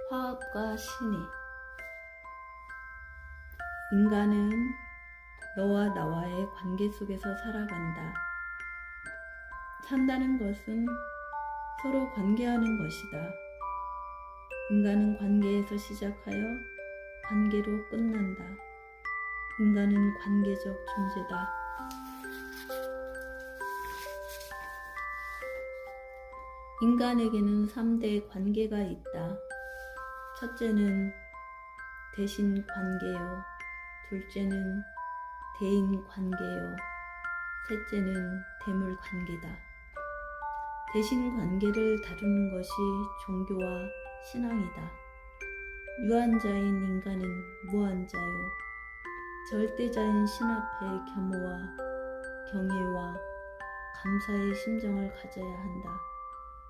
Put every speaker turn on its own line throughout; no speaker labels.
화합과 신의. 인간은 너와 나와의 관계 속에서 살아간다. 산다는 것은 서로 관계하는 것이다. 인간은 관계에서 시작하여 관계로 끝난다. 인간은 관계적 존재다. 인간에게는 3대 관계가 있다. 첫째는 대신 관계요. 둘째는 대인 관계요. 셋째는 대물 관계다. 대신 관계를 다루는 것이 종교와 신앙이다. 유한자인 인간은 무한자요. 절대자인 신 앞에 겸허와 경애와 감사의 심정을 가져야 한다.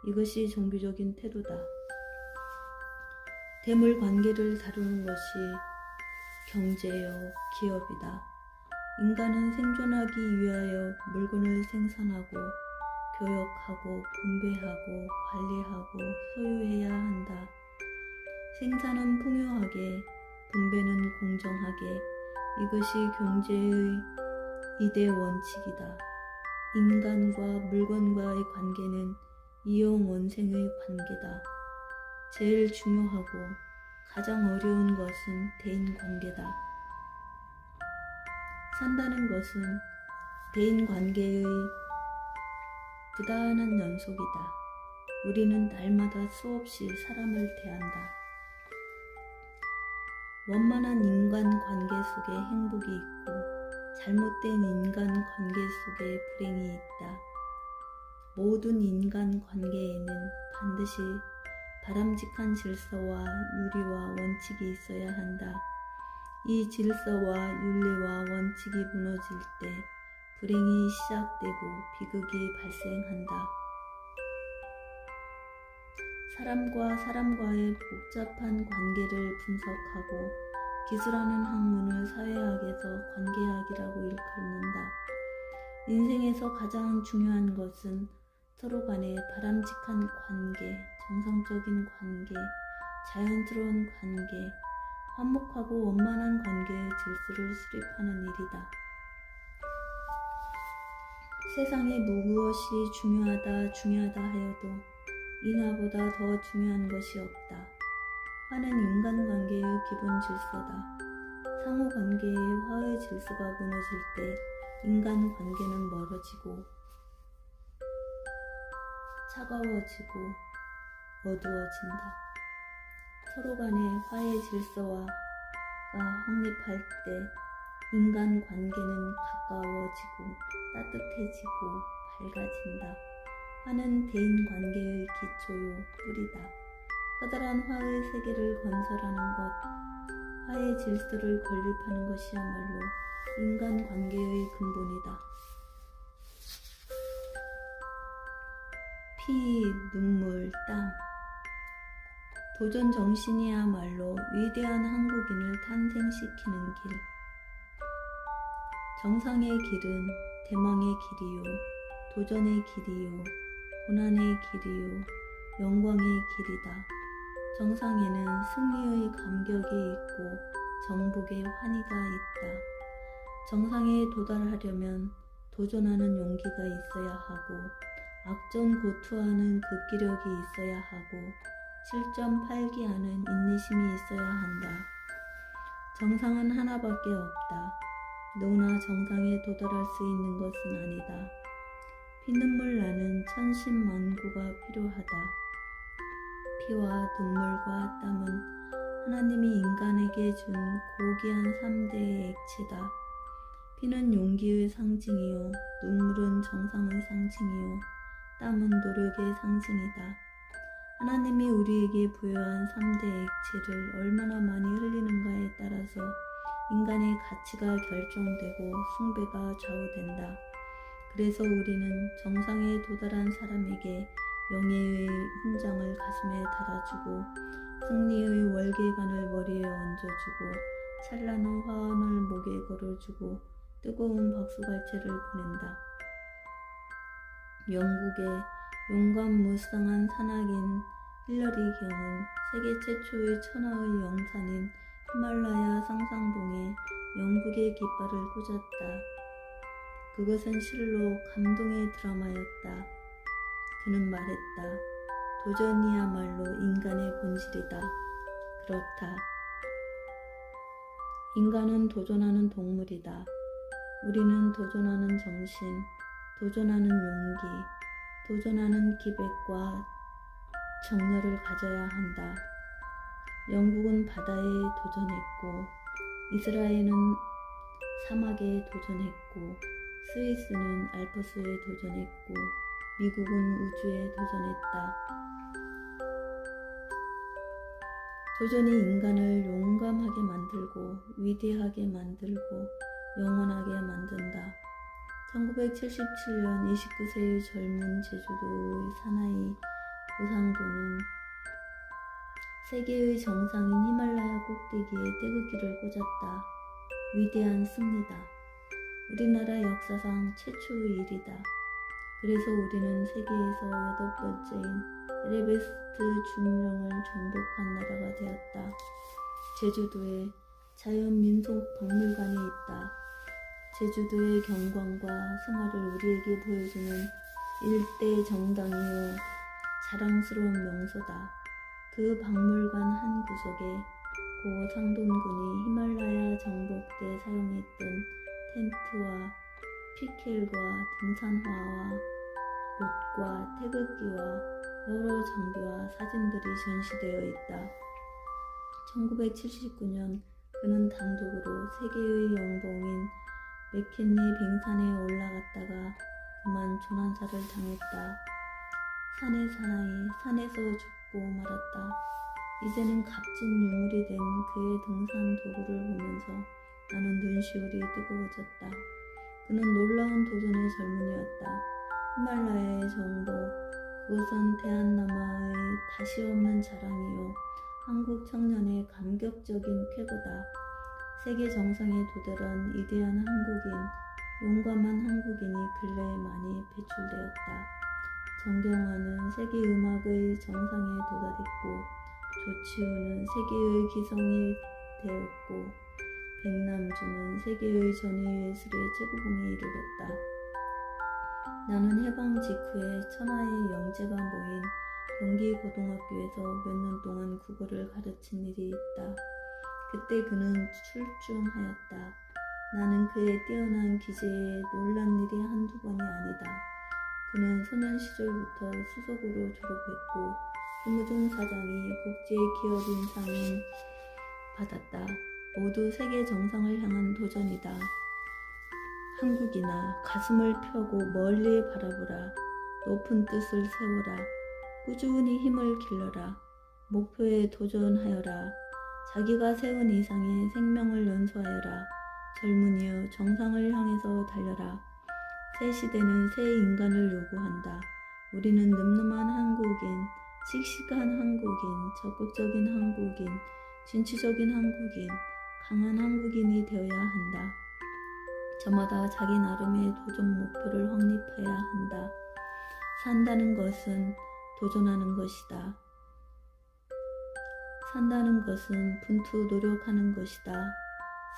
이것이 종교적인 태도다. 대물 관계를 다루는 것이 경제요, 기업이다. 인간은 생존하기 위하여 물건을 생산하고 교역하고 분배하고 관리하고 소유해야 한다. 생산은 풍요하게, 분배는 공정하게. 이것이 경제의 2대 원칙이다. 인간과 물건과의 관계는 이용원생의 관계다. 제일 중요하고 가장 어려운 것은 대인관계다. 산다는 것은 대인관계의 부단한 연속이다. 우리는 날마다 수없이 사람을 대한다. 원만한 인간관계 속에 행복이 있고 잘못된 인간관계 속에 불행이 있다. 모든 인간관계에는 반드시 바람직한 질서와 윤리와 원칙이 있어야 한다. 이 질서와 윤리와 원칙이 무너질 때 불행이 시작되고 비극이 발생한다. 사람과 사람과의 복잡한 관계를 분석하고 기술하는 학문을 사회학에서 관계학이라고 일컫는다. 인생에서 가장 중요한 것은 서로 간의 바람직한 관계, 정상적인 관계, 자연스러운 관계, 화목하고 원만한 관계의 질서를 수립하는 일이다. 세상에 무엇이 중요하다 하여도 인화보다 더 중요한 것이 없다. 화는 인간관계의 기본 질서다. 상호관계의 화의 질서가 무너질 때 인간관계는 멀어지고 차가워지고 어두워진다. 서로 간의 화의 질서가 확립할 때 인간관계는 가까워지고 따뜻해지고 밝아진다. 화는 대인관계의 기초요, 뿌리다. 커다란 화의 세계를 건설하는 것, 화의 질서를 건립하는 것이야말로 인간관계의 근본이다. 피, 눈물, 땀. 도전 정신이야말로 위대한 한국인을 탄생시키는 길. 정상의 길은 대망의 길이요, 도전의 길이요, 고난의 길이요, 영광의 길이다. 정상에는 승리의 감격이 있고 정복의 환희가 있다. 정상에 도달하려면 도전하는 용기가 있어야 하고 악전고투하는 극기력이 있어야 하고 7.8기하는 인내심이 있어야 한다. 정상은 하나밖에 없다. 누구나 정상에 도달할 수 있는 것은 아니다. 피눈물 나는 천신만고가 필요하다. 피와 눈물과 땀은 하나님이 인간에게 준 고귀한 3대의 액체다. 피는 용기의 상징이요, 눈물은 정상의 상징이요, 땀은 노력의 상징이다. 하나님이 우리에게 부여한 3대 액체를 얼마나 많이 흘리는가에 따라서 인간의 가치가 결정되고 숭배가 좌우된다. 그래서 우리는 정상에 도달한 사람에게 영예의 훈장을 가슴에 달아주고 승리의 월계관을 머리에 얹어주고 찬란한 화환을 목에 걸어주고 뜨거운 박수갈채를 보낸다. 영국의 용감무쌍한 산악인 힐러리 경은 세계 최초의 천하의 영산인 히말라야 상상봉에 영국의 깃발을 꽂았다. 그것은 실로 감동의 드라마였다. 그는 말했다. 도전이야말로 인간의 본질이다. 그렇다. 인간은 도전하는 동물이다. 우리는 도전하는 정신, 도전하는 용기, 도전하는 기백과 정열을 가져야 한다. 영국은 바다에 도전했고, 이스라엘은 사막에 도전했고, 스위스는 알프스에 도전했고, 미국은 우주에 도전했다. 도전이 인간을 용감하게 만들고, 위대하게 만들고, 영원하게 만든다. 1977년 29세의 젊은 제주도의 사나이 오상도는 세계의 정상인 히말라야 꼭대기에 태극기를 꽂았다. 위대한 승리다. 우리나라 역사상 최초의 일이다. 그래서 우리는 세계에서 8번째인 에베레스트 중령을 정복한 나라가 되었다. 제주도에 자연민속박물관이 있다. 제주도의 경관과 생활을 우리에게 보여주는 일대 정당이요 자랑스러운 명소다. 그 박물관 한 구석에 고 상돈군이 히말라야 정복 때 사용했던 텐트와 피켈과 등산화와 옷과 태극기와 여러 장비와 사진들이 전시되어 있다. 1979년 그는 단독으로 세계의 영봉인 맥킨리 빙산에 올라갔다가 그만 조난사를 당했다. 산의 사나이 산에서 죽고 말았다. 이제는 값진 유물이 된 그의 등산 도구를 보면서 나는 눈시울이 뜨거워졌다. 그는 놀라운 도전의 젊은이였다. 히말라야의 정복, 그것은 대한남아의 다시 없는 자랑이요 한국 청년의 감격적인 쾌거다. 세계 정상에 도달한 위대한 한국인, 용감한 한국인이 근래에 많이 배출되었다. 정경화는 세계 음악의 정상에 도달했고, 조치후는 세계의 기성이 되었고, 백남주는 세계의 전위예술의 최고봉에 이르렀다. 나는 해방 직후에 천하의 영재가 모인 경기고등학교에서 몇 년 동안 국어를 가르친 일이 있다. 그때 그는 출중하였다. 나는 그의 뛰어난 기재에 놀란 일이 한두 번이 아니다. 그는 소년 시절부터 수석으로 졸업했고 김우중 사장이 국제기업인상을 받았다. 모두 세계 정상을 향한 도전이다. 한국인아, 가슴을 펴고 멀리 바라보라. 높은 뜻을 세워라. 꾸준히 힘을 길러라. 목표에 도전하여라. 자기가 세운 이상의 생명을 연소하여라. 젊은이여, 정상을 향해서 달려라. 새 시대는 새 인간을 요구한다. 우리는 늠름한 한국인, 씩씩한 한국인, 적극적인 한국인, 진취적인 한국인, 강한 한국인이 되어야 한다. 저마다 자기 나름의 도전 목표를 확립해야 한다. 산다는 것은 도전하는 것이다. 산다는 것은 분투 노력하는 것이다.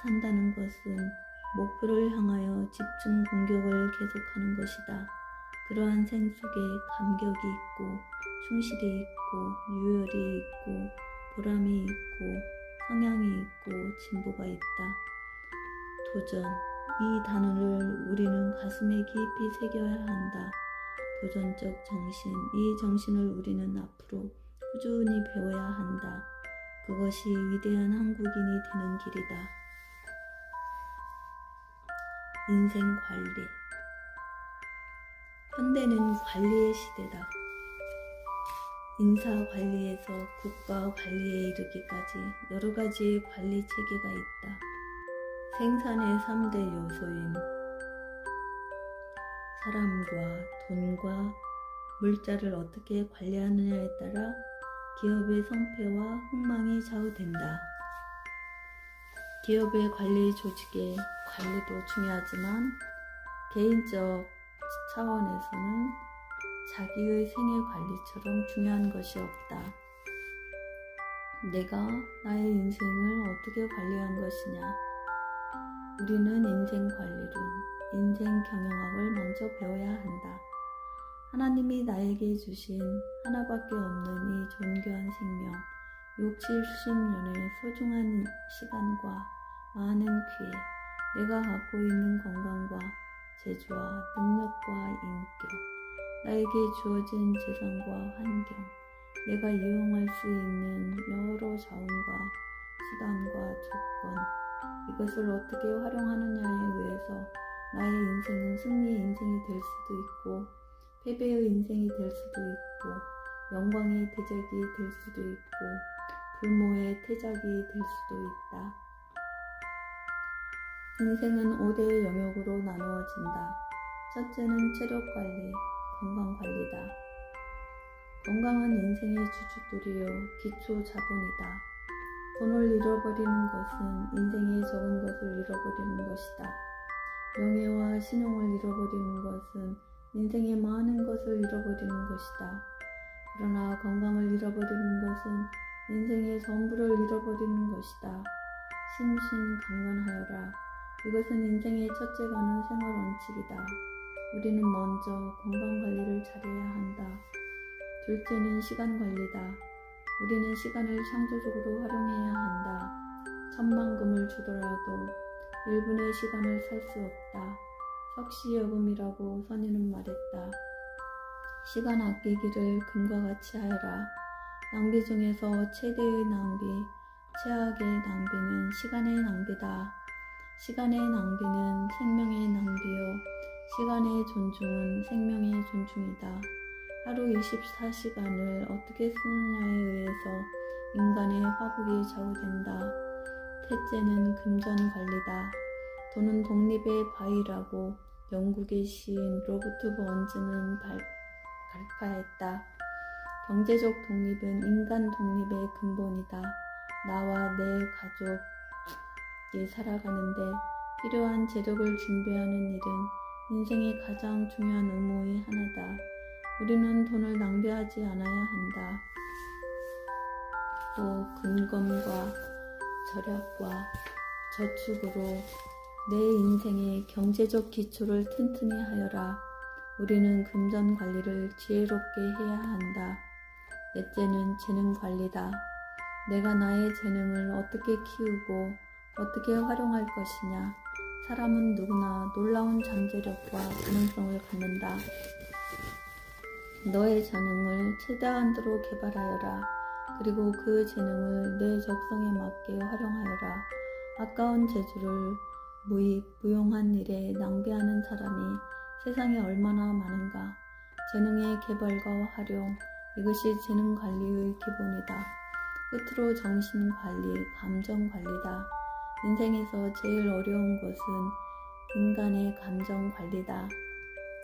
산다는 것은 목표를 향하여 집중 공격을 계속하는 것이다. 그러한 생 속에 감격이 있고 충실이 있고 유열이 있고 보람이 있고 성향이 있고 진보가 있다. 도전, 이 단어를 우리는 가슴에 깊이 새겨야 한다. 도전적 정신, 이 정신을 우리는 앞으로 꾸준히 배워야 한다. 그것이 위대한 한국인이 되는 길이다. 인생 관리. 현대는 관리의 시대다. 인사 관리에서 국가 관리에 이르기까지 여러 가지의 관리 체계가 있다. 생산의 3대 요소인 사람과 돈과 물자를 어떻게 관리하느냐에 따라 기업의 성패와 흥망이 좌우된다. 기업의 관리 조직의 관리도 중요하지만 개인적 차원에서는 자기의 생애 관리처럼 중요한 것이 없다. 내가 나의 인생을 어떻게 관리한 것이냐? 우리는 인생 관리론, 인생 경영학을 먼저 배워야 한다. 하나님이 나에게 주신 하나밖에 없는 이 존귀한 생명, 60년의 소중한 시간과 많은 기회, 내가 갖고 있는 건강과 재주와 능력과 인격, 나에게 주어진 재산과 환경, 내가 이용할 수 있는 여러 자원과 수단과 조건, 이것을 어떻게 활용하느냐에 의해서 나의 인생은 승리의 인생이 될 수도 있고 패배의 인생이 될 수도 있고 영광의 대적이 될 수도 있고 불모의 태작이 될 수도 있다. 인생은 5대의 영역으로 나누어진다. 첫째는 체력관리, 건강관리다. 건강은 인생의 주춧돌이요 기초 자본이다. 돈을 잃어버리는 것은 인생의 적은 것을 잃어버리는 것이다. 명예와 신용을 잃어버리는 것은 인생의 많은 것을 잃어버리는 것이다. 그러나 건강을 잃어버리는 것은 인생의 전부를 잃어버리는 것이다. 심신강건하여라. 이것은 인생의 첫째가는 생활 원칙이다. 우리는 먼저 건강관리를 잘해야 한다. 둘째는 시간관리다. 우리는 시간을 창조적으로 활용해야 한다. 10,000,000금을 주더라도 1분의 시간을 살 수 없다. 석시여금이라고 선인은 말했다. 시간 아끼기를 금과 같이 하여라. 낭비 중에서 최대의 낭비, 최악의 낭비는 시간의 낭비다. 시간의 낭비는 생명의 낭비요. 시간의 존중은 생명의 존중이다. 하루 24시간을 어떻게 쓰느냐에 의해서 인간의 화복이 좌우된다. 셋째는 금전관리다. 돈은 독립의 바위라고 영국의 시인 로버트 번즈는 발파했다. 경제적 독립은 인간 독립의 근본이다. 나와 내 가족이 살아가는데 필요한 재력을 준비하는 일은 인생의 가장 중요한 의무의 하나다. 우리는 돈을 낭비하지 않아야 한다. 또 근검과 절약과 저축으로 내 인생의 경제적 기초를 튼튼히 하여라. 우리는 금전 관리를 지혜롭게 해야 한다. 넷째는 재능 관리다. 내가 나의 재능을 어떻게 키우고 어떻게 활용할 것이냐. 사람은 누구나 놀라운 잠재력과 가능성을 갖는다. 너의 재능을 최대한도로 개발하여라. 그리고 그 재능을 내 적성에 맞게 활용하여라. 아까운 재주를 무용한 일에 낭비하는 사람이 세상에 얼마나 많은가. 재능의 개발과 활용, 이것이 재능 관리의 기본이다. 끝으로 정신 관리, 감정 관리다. 인생에서 제일 어려운 것은 인간의 감정 관리다.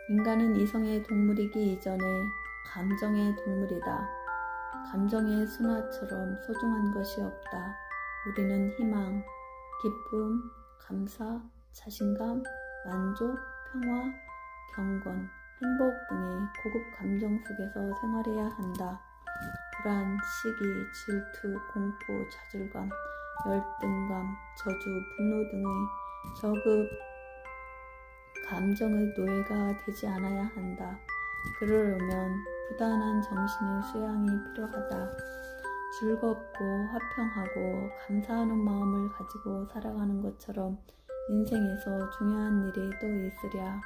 인간은 이성의 동물이기 이전에 감정의 동물이다. 감정의 순화처럼 소중한 것이 없다. 우리는 희망, 기쁨, 감사, 자신감, 만족, 평화, 경건, 행복 등의 고급 감정 속에서 생활해야 한다. 불안, 시기, 질투, 공포, 좌절감, 열등감, 저주, 분노 등의 저급 감정의 노예가 되지 않아야 한다. 그러려면 부단한 정신의 수양이 필요하다. 즐겁고 화평하고 감사하는 마음을 가지고 살아가는 것처럼 인생에서 중요한 일이 또 있으랴.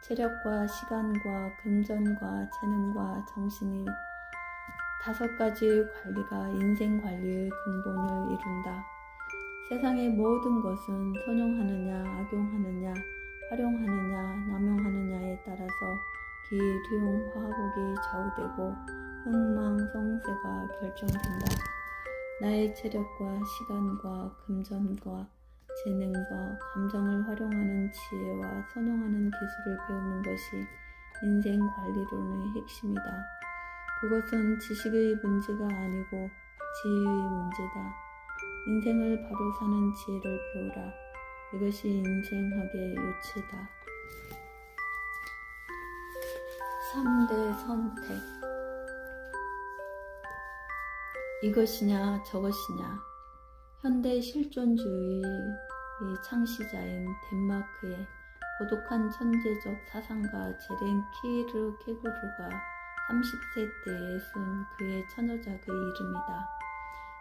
체력과 시간과 금전과 재능과 정신이 5가지의 관리가 인생 관리의 근본을 이룬다. 세상의 모든 것은 선용하느냐, 악용하느냐, 활용하느냐, 남용하느냐에 따라서 기리용 화복이 좌우되고 흥망성쇠가 결정된다. 나의 체력과 시간과 금전과 재능과 감정을 활용하는 지혜와 선용하는 기술을 배우는 것이 인생 관리론의 핵심이다. 그것은 지식의 문제가 아니고 지혜의 문제다. 인생을 바로 사는 지혜를 배우라. 이것이 인생학의 요치다. 3대 선택. 이것이냐 저것이냐. 현대 실존주의 창시자인 덴마크의 고독한 천재적 사상가 제렌 키르케고르가 30세 때에 쓴 그의 천여작의 이름이다.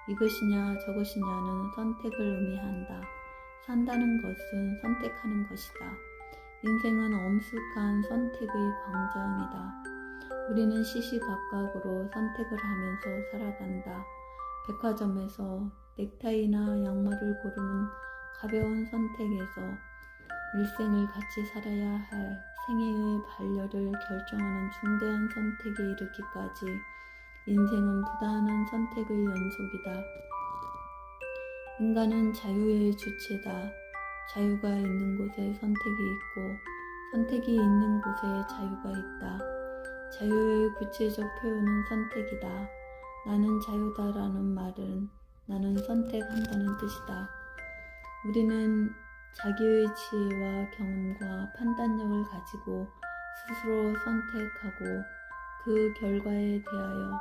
이것이냐 저것이냐는 선택을 의미한다. 산다는 것은 선택하는 것이다. 인생은 엄숙한 선택의 광장이다. 우리는 시시각각으로 선택을 하면서 살아간다. 백화점에서 넥타이나 양말을 고르는 가벼운 선택에서 일생을 같이 살아야 할 생애의 반려를 결정하는 중대한 선택에 이르기까지 인생은 부단한 선택의 연속이다. 인간은 자유의 주체다. 자유가 있는 곳에 선택이 있고 선택이 있는 곳에 자유가 있다. 자유의 구체적 표현은 선택이다. 나는 자유다라는 말은 나는 선택한다는 뜻이다. 우리는 자기의 지혜와 경험과 판단력을 가지고 스스로 선택하고 그 결과에 대하여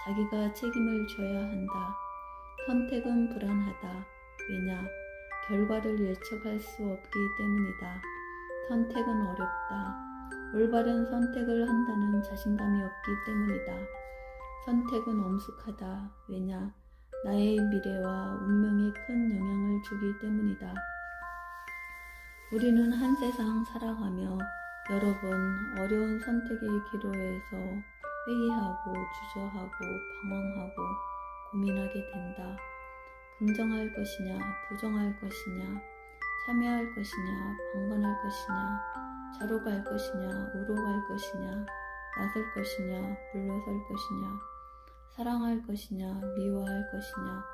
자기가 책임을 져야 한다. 선택은 불안하다. 왜냐? 결과를 예측할 수 없기 때문이다. 선택은 어렵다. 올바른 선택을 한다는 자신감이 없기 때문이다. 선택은 엄숙하다. 왜냐? 나의 미래와 운명에 큰 영향을 주기 때문이다. 우리는 한 세상 살아가며 여러 번 어려운 선택의 기로에서 회의하고 주저하고 방황하고 고민하게 된다. 긍정할 것이냐 부정할 것이냐 참여할 것이냐 방관할 것이냐 좌로 갈 것이냐 우로 갈 것이냐 나설 것이냐 물러설 것이냐 사랑할 것이냐 미워할 것이냐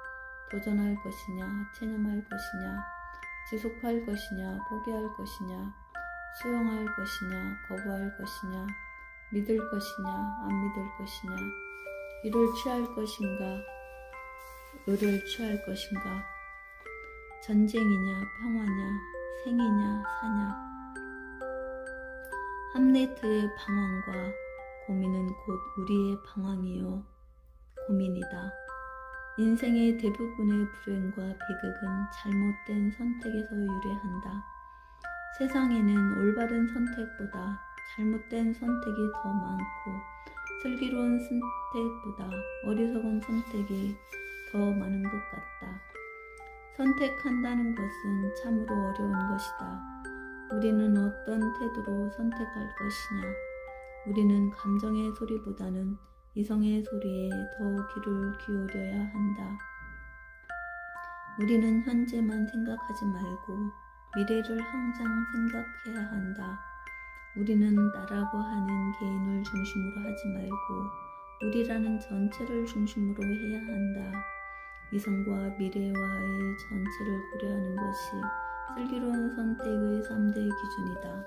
도전할 것이냐 체념할 것이냐 지속할 것이냐 포기할 것이냐 수용할 것이냐 거부할 것이냐 믿을 것이냐 안 믿을 것이냐 이를 취할 것인가 의를 취할 것인가 전쟁이냐 평화냐 생이냐 사냐. 함레트의 방황과 고민은 곧 우리의 방황이요 고민이다. 인생의 대부분의 불행과 비극은 잘못된 선택에서 유래한다. 세상에는 올바른 선택보다 잘못된 선택이 더 많고 슬기로운 선택보다 어리석은 선택이 더 많은 것 같다. 선택한다는 것은 참으로 어려운 것이다. 우리는 어떤 태도로 선택할 것이냐. 우리는 감정의 소리보다는 이성의 소리에 더 귀를 기울여야 한다. 우리는 현재만 생각하지 말고 미래를 항상 생각해야 한다. 우리는 나라고 하는 개인을 중심으로 하지 말고 우리라는 전체를 중심으로 해야 한다. 이성과 미래와의 전체를 고려하는 것이 슬기로운 선택의 3대 기준이다.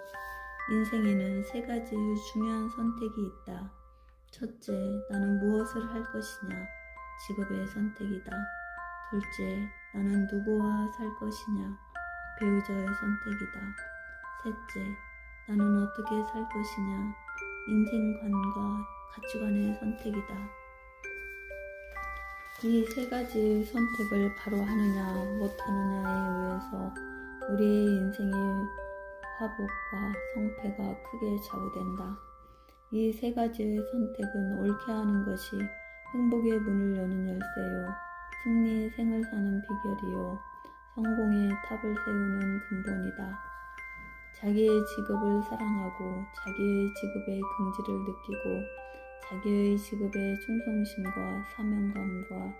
인생에는 3가지의 중요한 선택이 있다. 첫째, 나는 무엇을 할 것이냐. 직업의 선택이다. 둘째, 나는 누구와 살 것이냐. 배우자의 선택이다. 셋째, 나는 어떻게 살 것이냐. 인생관과 가치관의 선택이다. 이 3가지의 선택을 바로 하느냐 못하느냐에 의해서 우리의 인생의 화복과 성패가 크게 좌우된다. 이 3가지의 선택은 옳게 하는 것이 행복의 문을 여는 열쇠요 승리의 생을 사는 비결이요 성공의 탑을 세우는 근본이다. 자기의 직업을 사랑하고 자기의 직업의 긍지를 느끼고 자기의 직업의 충성심과 사명감과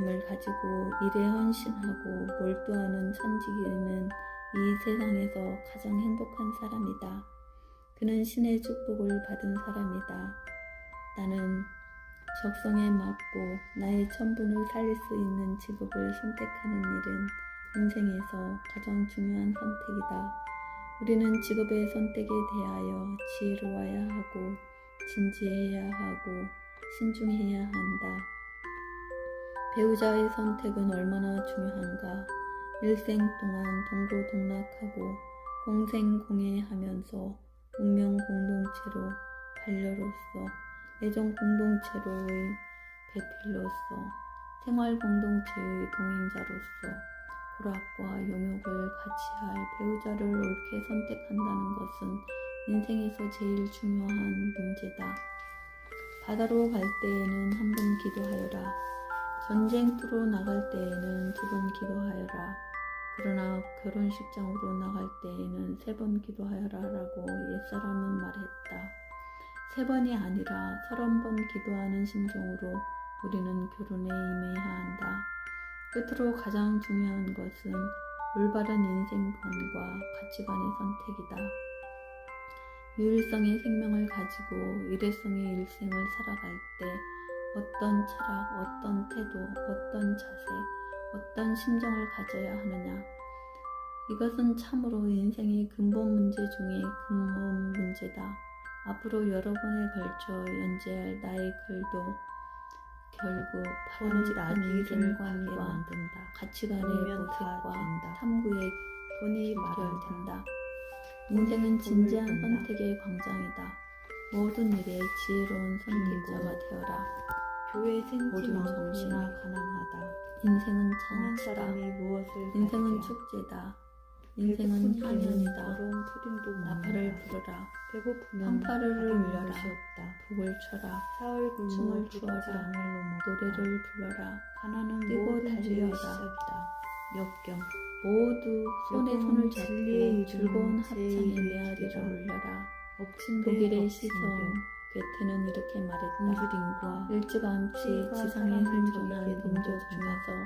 을 가지고 일에 헌신하고 몰두하는 천직인은 이 세상에서 가장 행복한 사람이다. 그는 신의 축복을 받은 사람이다. 나는 적성에 맞고 나의 천분을 살릴 수 있는 직업을 선택하는 일은 인생에서 가장 중요한 선택이다. 우리는 직업의 선택에 대하여 지혜로워야 하고 진지해야 하고 신중해야 한다. 배우자의 선택은 얼마나 중요한가. 일생 동안 동고동락하고 공생공해하면서 운명 공동체로 반려로서, 애정 공동체로의 배필로서, 생활 공동체의 동행자로서 고락과 용욕을 같이 할 배우자를 옳게 선택한다는 것은 인생에서 제일 중요한 문제다. 바다로 갈 때에는 한 번 기도하여라. 전쟁터로 나갈 때에는 2번 기도하여라. 그러나 결혼식장으로 나갈 때에는 3번 기도하여라 라고 옛사람은 말했다. 3번이 아니라 30번 기도하는 심정으로 우리는 결혼에 임해야 한다. 끝으로 가장 중요한 것은 올바른 인생관과 가치관의 선택이다. 유일성의 생명을 가지고 일회성의 일생을 살아갈 때 어떤 철학, 어떤 태도, 어떤 자세, 어떤 심정을 가져야 하느냐. 이것은 참으로 인생의 근본 문제 중에 근본 문제다. 앞으로 여러 번에 걸쳐 연재할 나의 글도 결국 바람직한 인생관과 가치관의 모색과 탐구의 돈이 말한다. 인생은 진지한 선택의 광장이다. 모든 일에 지혜로운 선택자가 되어라.
교회 생지
모든
많으나
정신이
가난하다.
인생은
강한
잔치다.
사람이 무엇을
인생은
가지랴.
축제다. 인생은 향연이다.
더러운 푸딩도
나팔을
먹는다.
부르라.
배고프면
fanfare를
가진
울려라.
것이 없다.
북을 쳐라.
사흘 굶어
춤을
두
추어라.
가지 라면을 먹었다.
노래를 불러라.
가난은
뛰고
모든 죄의
달려라.
시작이다. 역경.
모두 손에
여러분,
손을
진리의
잡고 즐거운
이름은
합창의
제
메아리를
이름이다.
울려라.
엎친 데
독일의
엎친
시성
데.
괴테는 이렇게 말했다.
굶주림과
일찌감치
시가
지상에
사람을
생존한
저기게
민족
넘겨준다.
중에서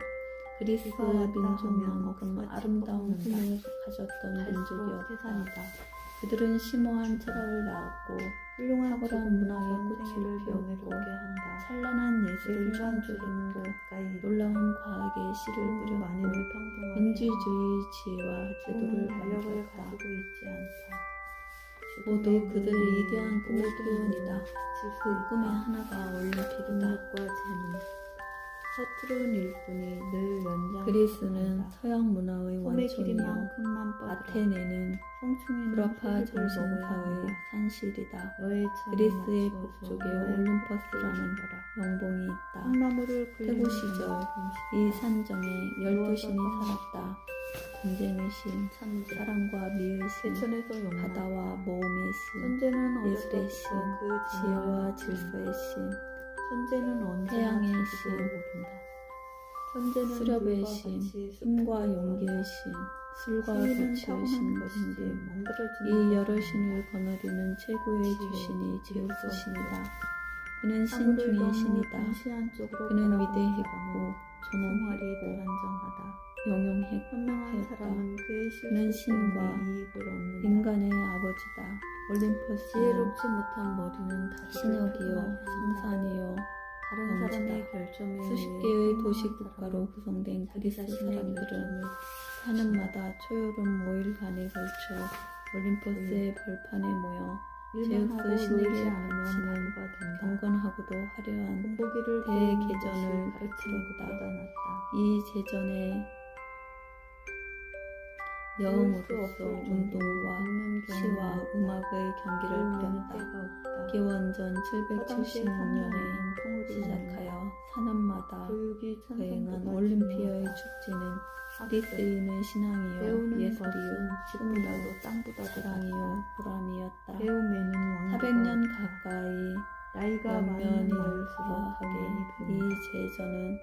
그리스
비가 왔다
민족만큼
하면
아름다운
억수가
힘을 가졌던 민족이
갈수록
없다.
태산이다.
그들은 심오한 철학을 낳았고
훌륭한
탁월한 문화의 꽃을
생애를
피웠고
명예롭게 한다.
찬란한 예술을
예술가는
창조했고
가까이
놀라운 과학의 씨를 뿌렸고
만인을 평등하게
민주주의 지혜와 제도를
권력을
만들었다.
가지고 있지 않다.
모두 그들의 위대한 꿈의
모든
표현이다. 그 꿈의 하나가 올림픽이다.
능력과 재능, 서투른 일꾼이 늘 연장.
그리스는 서양 문화의
소매
원천이요
길이만큼만 뻗으라.
아테네는
성충이는
구라파
후식을
정신사의
먹어야 한다.
산실이다.
너의
그리스의 북쪽에 올림퍼스라는 영봉이 있다.
콩나물을
태고 시절 이 산정에 12신이 살았다. 전쟁의 신, 사랑과 미의 신,
세천에서 용나.
바다와 모험의 신,
천재는
예술의 신, 지혜와 질서의 신,
천재는 언제나
태양의
지식을
신,
모른다. 천재는
수렵의
물과
신,
같이
힘과
습득을
용기의 신, 술과
시인은
고치의
타고난
신
것이지
등등
만들어지는
이 여러
것은
신을 거느리는 최고의
지혜,
주신이 제우스
질서,
신이다. 그는 신
사물을
중의
너무
신이다.
근시한 쪽으로
그는
바라보는
위대했고
사람은 생활이
존엄했고
불안정하다.
영영했고
현명한
하였다.
사람은 그의
그는
실수
신과
때문에 이익을 얻는다.
인간의 아버지다. 올림퍼스는
지혜롭지 못한 머리는 다리를
신역이요
펴고나게 한다.
성산이요
다른
영지다.
사람의 결점에
수십
의해
개의
현명한
도시
사람은
국가로 구성된
자기
그리스
자신의
사람들은
결점을
하늘마다 초여름 5일간에 걸쳐 올림퍼스의 벌판에 모여
일만하고
제우스 신에게
놀지 않으면
바치는
바보가 된다.
경건하고도 화려한
본보기를
대개전을
가르치는
베풀었다.
것보다 낫다.
이 제전에 여흥으로서 운동과 시와 음악의 경기를 벌였다. 기원전 776년에 시작하여 4년마다 거행한 올림피아의 축제는 그리스인의 신앙이요
배우는
예술이요
것은
꿈이요
땅보다
사랑이요 보람이었다.
배움에는 왕도가
400년
없다.
가까이
나이가 많은
연면이
걸수록
거하게
당연히
이
배운다.
제전은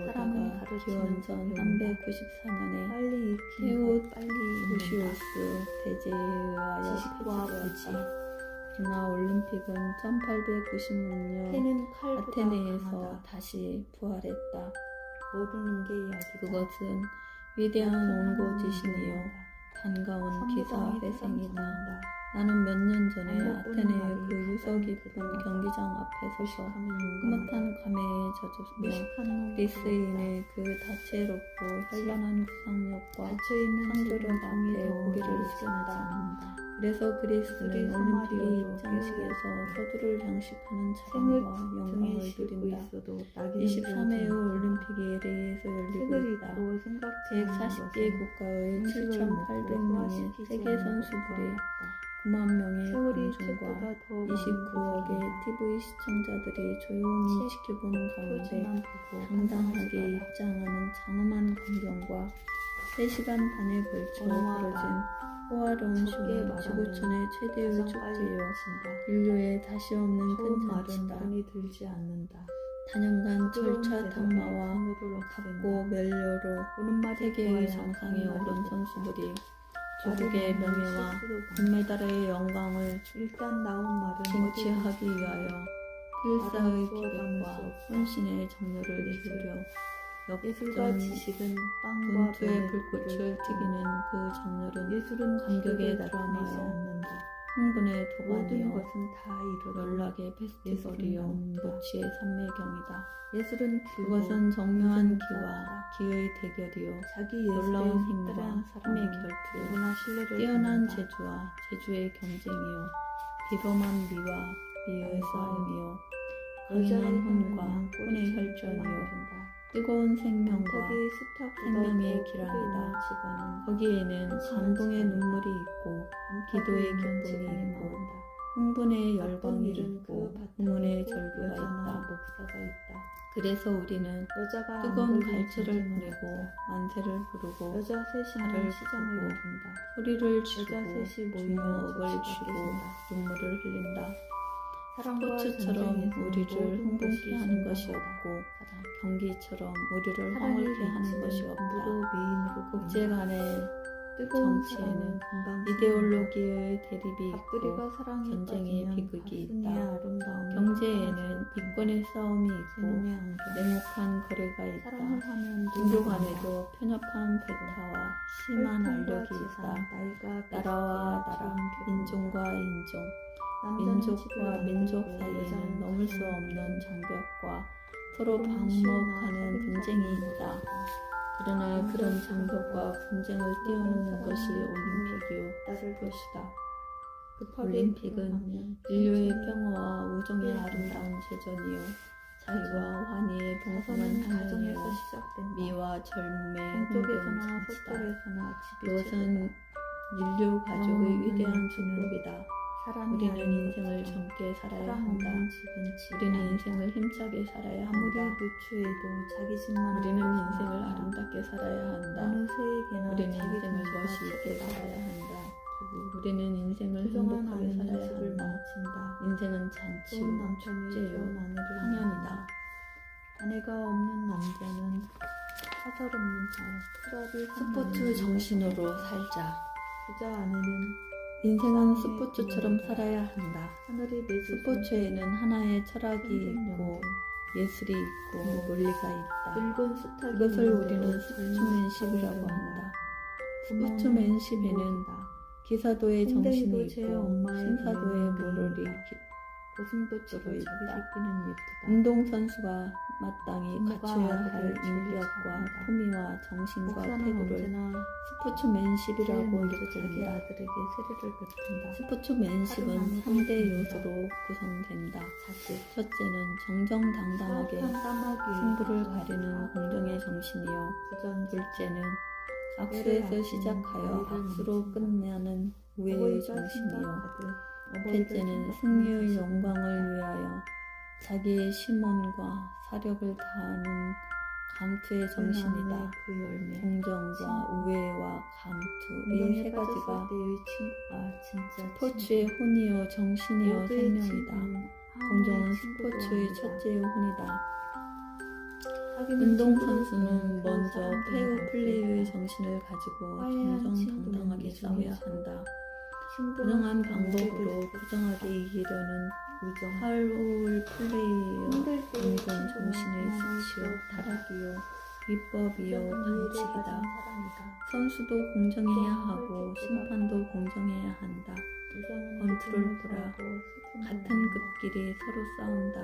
사람은
이어오다가
가르치는
기원전
배운다.
394년에
빨리
테오
익히고 빨리 읽는다.
루시우스 대제에 의하여
지식과 부지.
폐지되었다. 그러나 올림픽은 1896년
패는 칼보다
아테네에서
강하다.
다시 부활했다.
모르는 게 이야기다.
그것은 위대한 온고지신이요 반가운 기사 회생이다. 나는 몇 년 전에 아테네의 그 유서 깊은 경기장 앞에 서서 흐뭇한 감회에 젖었며 그리스인의 그 다채롭고 현란한 구상력과 창조력 앞에 고개를 숙였다. 그래서 그리스는 올림픽의 입장식에서 서두를 장식하는 자랑과 영광을 누린다. 23회의 올림픽이 LA에서 열리고 있다. 140개 국가의 7,800명의 세계 선수들이 9만 명의
세월이
관중과
책보다 더
29억의 TV 시청자들이 조용히 지켜보는 가운데
표지만 보고
당당하게
판단하시더라.
입장하는 장엄한 광경과 3시간 반에 걸쳐
언어와
벌어진 호화로운
적게
쇼는
말하는
지구촌의 최대의
가장 빨리
축제요.
가신다.
인류의 다시 없는
좋은
큰
말은
잔치다.
돈이 들지 않는다.
단연간
부드러운
절차
대답이
탕마와
분노를
각고
없앤다.
멜로로
오는 말이
세계의
좋아야
정상에
하는
오른
말이
선수들이
말이
조국의
많으니
명예와
실수도 많다.
금메달의 영광을
일단 나온 말은
쟁취하기
어디든지
위하여
좋다.
필사의
말은 주워 담을
기백과
수 없다.
혼신의 정열을
예술.
기울여
예술과
역전
지식은 빵과
분투의
변의
불꽃을
빛을
튀기는 그 정열은
예술은
감격에
기록에
드러내지
드러내지 않는다.
흥분의
모든
도가니요
것은 다 이루어
연락의 페스티벌이요
예술은
도치의 산매경이다.
예술은 길고
그것은 정묘한
인생은
기와
짧다.
기의 대결이요
자기
놀라운
예술에
힘과
따른
힘의
사람은
결투요
누구나 신뢰를
뛰어난
받는다.
재주와 재주의 경쟁이요 비범한 미와 미의 싸움이요 강인한 혼과 혼의 혈전이요 뜨거운 생명과 생명의 기란이다. 거기에는 감동의 눈물이 있고 기도의 기쁨이 있고 흥분의 열광이 있고 흥분의 절규가 있다. 그래서 우리는 뜨거운 갈채를 보내고 만세를 부르고
여자 셋이는
달을
시장을
보고
이룬다.
소리를
여자
지르고
셋이 모이면
주먹을
접시가
쥐고
깨진다.
눈물을 흘린다.
사랑과
스포츠처럼
전쟁에서
우리를
모든
흥분케
것이
하는 것이
성공하다.
없고
사랑.
경기처럼 우리를
사랑의
황홀케 하는 것이
빛은
없다.
무도 미인으로
국제
보인다.
간의
뜨거운
정치에는
사랑은 금방
이데올로기의 대립이 있고
밥그리가 사랑에
전쟁의
빠지면
비극이
가슴이
있다.
아름다움이
경제에는
사라지고
빅권의 싸움이 있고
재능의 안경.
냉혹한 거래가 있다.
사랑을 하면
종교 간에도 편협한 배타와 심한 알력이 있다. 나라와 나라, 인종과 인종, 민족과 민족 사이에는 넘을 수 없는 장벽과 서로 방목하는 분쟁이 있다. 그러나 그런 장벽과 분쟁을 뛰어넘는 것이 올림픽이요 것이다. 올림픽은 인류의 평화와 우정의 아름다운 제전이요 자유와 환희의 봉사만
가정에서
하늘이요
시작된다.
미와 젊음의 흥분
동쪽에서나
잔치다.
서쪽에서나 집이
그것은 인류 가족의 위대한 축복이다. 우리는 인생을 젊게 살아야 한다. 우리는 인생을 힘차게 살아야
아무리
한다.
누추해도 자기 집만
우리는 인생을 아름답게 살아야 한다.
어느 새에게나
우리는
자기
인생을
동지가
멋이 있게
찾아다.
살아야 한다. 우리는 인생을
부정한
행복하게
아내는
살아야
집을
한다.
망친다.
인생은 잔치요,
좋은 남편이
축제요,
좋은 아내를
향연이다.
낳는다. 아내가 없는 남자는 화살 없는 달, 쓰라리
스포츠 정신으로 살자.
부자 아내는
인생은
싸움의
스포츠처럼
기운이다.
살아야 한다.
하늘이 내주신
스포츠에는 하나의 철학이
평생
있고
연금,
예술이 있고 논리가 있다.
늙은 스타기
이것을
문제로
우리는
젊은
스포츠맨십이라고
스타기를
한다.
부모는
스포츠맨십에는
행복이다.
기사도의 정신이
콩댕이도 제
있고
엄마의
신사도의
부모는
모럴이
미인이다. 고슴도 치고 자기
있다.
새끼는 예쁘다.
운동선수가 마땅히
부모가
갖춰야 할
아들을
인격과
잘한다.
품위와 정신과
목사는
태도를
언제나
스포츠맨십이라고
먼저 자기
일컬는다.
아들에게 세례를 베푼다.
스포츠맨십은
하루는
3대
무겁습니다.
요소로 구성된다.
자식,
첫째는 정정당당하게
사악한 까마귀의
승부를
가정,
가리는 공정의 정신이요.
부전,
둘째는
애를
악수에서
아끼는
시작하여
아이를
악수로
묻힌다.
끝내는 우애의
어버이가
정신이요.
생각하듯 어버이를
셋째는
생각하는
승리의
자식은
영광을 위하여 자기의 심원과 사력을 다하는 감투의 정신이다.
그 열매.
공정과 우애와 감투 이
운동에
세
빠졌을
가지가
때의 친구가 진짜
스포츠의 혼이요 정신이요
모두의
생명이다.
친구는
공정은
하나의 친구도
스포츠의
아니다.
첫째의 혼이다.
사귀는
운동선수는
친구는
먼저
사람들이
페어
다
플레이의 정신을 가지고
화해한
정정당당하게
친구는
싸워야
이중이죠.
한다.
친구는
부정한
관계를
방법으로 부정하게 이기려는
우정,
파울 플레이요
힘들 때의
인공
친구는
정신의
하나의
수치요
기억이다.
타락이요 위법이요 반칙이다.
사랑이다.
선수도 공정해야 하고 심판도 공정해야 한다. 권투를 보라. 같은 급끼리 서로 싸운다.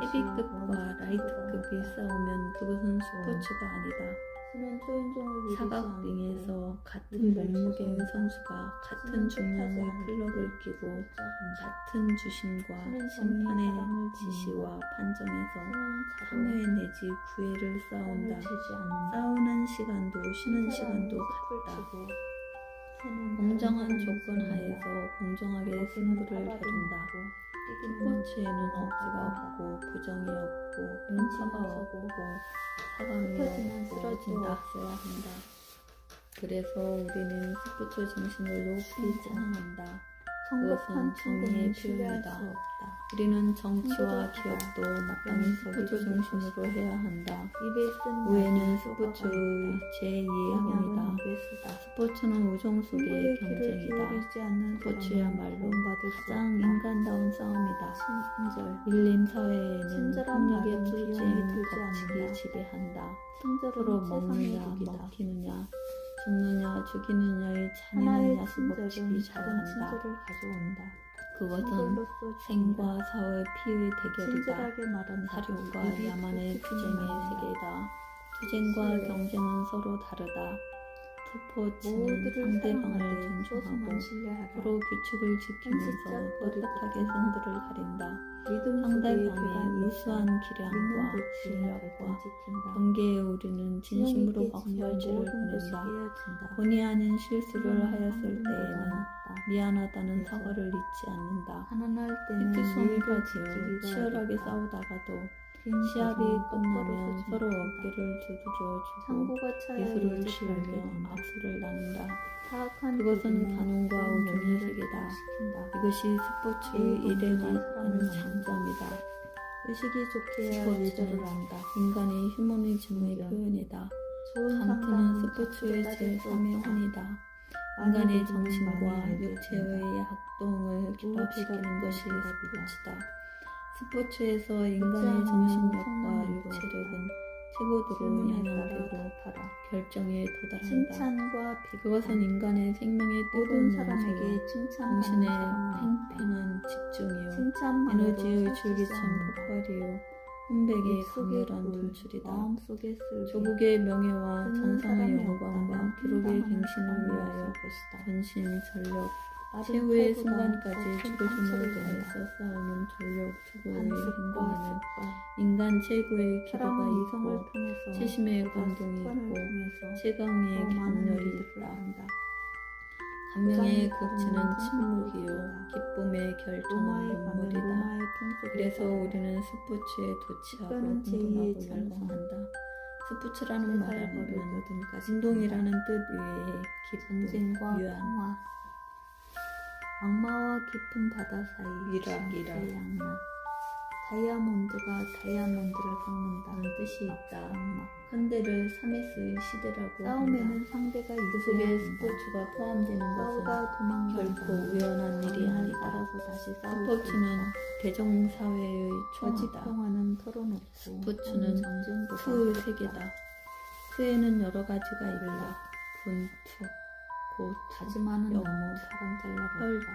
헤비급과 라이트급이 싸우면 그것은 스포츠가 아니다. 사각링에서 같은 몸무게의 선수가 같은 중량의 클럽을 끼고 같은 주심과 심판의 지시와 판정에서 3회 내지 9회를 싸운다. 싸우는 시간도 쉬는 시간도 같다. 공정한 조건 하에서 공정하게 승부를 겨룬다. 스포츠에는 억지가 없고 부정이 없고 편파가 없고 사강이 없고
쓰러진다.
없어야 한다. 그래서 우리는 스포츠 정신을 높이 찬양한다.
성급한
정의의
충동을 신뢰할
표현이다.
수 없다.
우리는 정치와 기업도 마땅히 스포츠 정신으로 해야 한다.
입에 쓴
우애는 스포츠의 제2의
영향은
혼이다.
입에 쓰다.
스포츠는 우정 속의 경쟁이다. 스포츠야말로 가장 인간다운 싸움이다.
친절.
밀림 사회에는
친절한
폭력의
말은
뿔쟁이
비용이 들지
법칙이
않는다.
지배한다.
친절은
서로
최상의
먹느냐
독이다.
먹히느냐 죽느냐 죽이느냐의 잔인한
하나의
야수
친절은
법칙이
작은
자라한다.
친절을 가져온다.
그것은
친절로서
생과 사의 피의 대결이다.
친절하게 말한다.
사륙과 야만의 투쟁의 세계다. 투쟁과 경쟁은 서로 다르다. 스포츠는
모두를
상대방을
사랑하되
존중하고
소수만 신뢰하라.
서로 규칙을 지키면서
한시적
떳떳하게 승부를 가린다.
믿음 속에
상대방의
교단이
우수한
믿는
기량과
도치에
실력과
발전 지킨다.
경계에 우리는 진심으로
신용있게
박수할지를
지면 모든 것이
보낸다.
깨어진다.
본의 아닌 실수를
신용은
하였을
황금보다
때에는
낫다.
미안하다는
그래서
사과를 잊지 않는다.
가난할 때는
피투성이가
예의를
되어
지키기가
치열하게
어렵다.
싸우다가도
빈
시합이
가슴은
끝나면
똑바로
서로
서지
어깨를 두드려 주고
창고가 차야
미소를
일찍
지으며
발견된다.
악수를 나눈다.
타악한
그것은
기분은
관용과
그런
우정의
열매를
세계다.
시킨다.
이것이 스포츠의
제일
일행하는
사람을
장점이다.
의식이 좋게 해야
스포츠는
예절을 한다.
인간의 휴머니즘의
공연.
표현이다.
좋은
감투는
상담은
스포츠의
가족에 따질 수
제3의
없다.
혼이다.
많이
인간의
누리면
정신과
많이 알게
육체의
된다.
학동을 기법시키는
대답은
것이
대답이다.
스포츠다. 스포츠에서 인간의
않으면
정신력과
성능도
육체력은 최고도로
질문에
양양되고
따라 답하라.
결정에 도달한다.
칭찬과 비판.
그것은 인간의 생명의
모든
뜨거운
사람에게
연소요
칭찬하는
정신의
사람은
팽팽한 집중이요
칭찬만으로
에너지의
살지
줄기찬
않는다.
폭발이요 혼백의
입속의
강렬한
꿀,
분출이다.
마음속의 쓸개.
조국의 명예와
듣는
전상의
사람이
영광과
없다면
기록의
횡단하는
갱신을
사람이
위하여
없을 것이다.
전심 전력
나는
최후의
칼보다
순간까지
더 큰
죽을 힘을
상처를
다해서
준다.
싸우는 전력 투구의
반습과
행동에는
습관.
인간 최고의 기도가
사랑은 이성을
있고
통해서
세심의
그가
감동이
습관을
있고
통해서
최강의
더 많은
격렬이
일들을
있다.
한다.
감명의
고장이
극치는
다루는
침묵이요
풍속이다.
기쁨의 결정은
로마에 가면
눈물이다.
로마의 풍속에
그래서
따라
우리는 스포츠에 도취하고
국가는
흥분하고
제2의
열광한다. 스포츠라는
세살
말은
버려두든까지
운동이라는 뜻 외에
전쟁과
기쁨, 유한,
평화. 악마와 깊은 바다 사이
위락이라.
양나. 다이아몬드가 다이아몬드를 깎는다.
라는 뜻이 있다.
악마.
현대를 사메스의 시대라고
싸움에는
한다.
상대가
그
있어야
속에
한다.
스포츠가 포함되는 것은
싸우다 도망간다.
결코 우연한 일이
어느 날
아니다.
따라서 다시 싸울 수
스포츠는
있다.
대정사회의
거짓
총이다.
평화는 털어놓고
스포츠는
전쟁보다
수의
어렵다.
세계다. 수에는 여러 가지가 있다. 분투, 고투,
다짐하는
영모,
나무 사람 잘라버렸다.
혈투,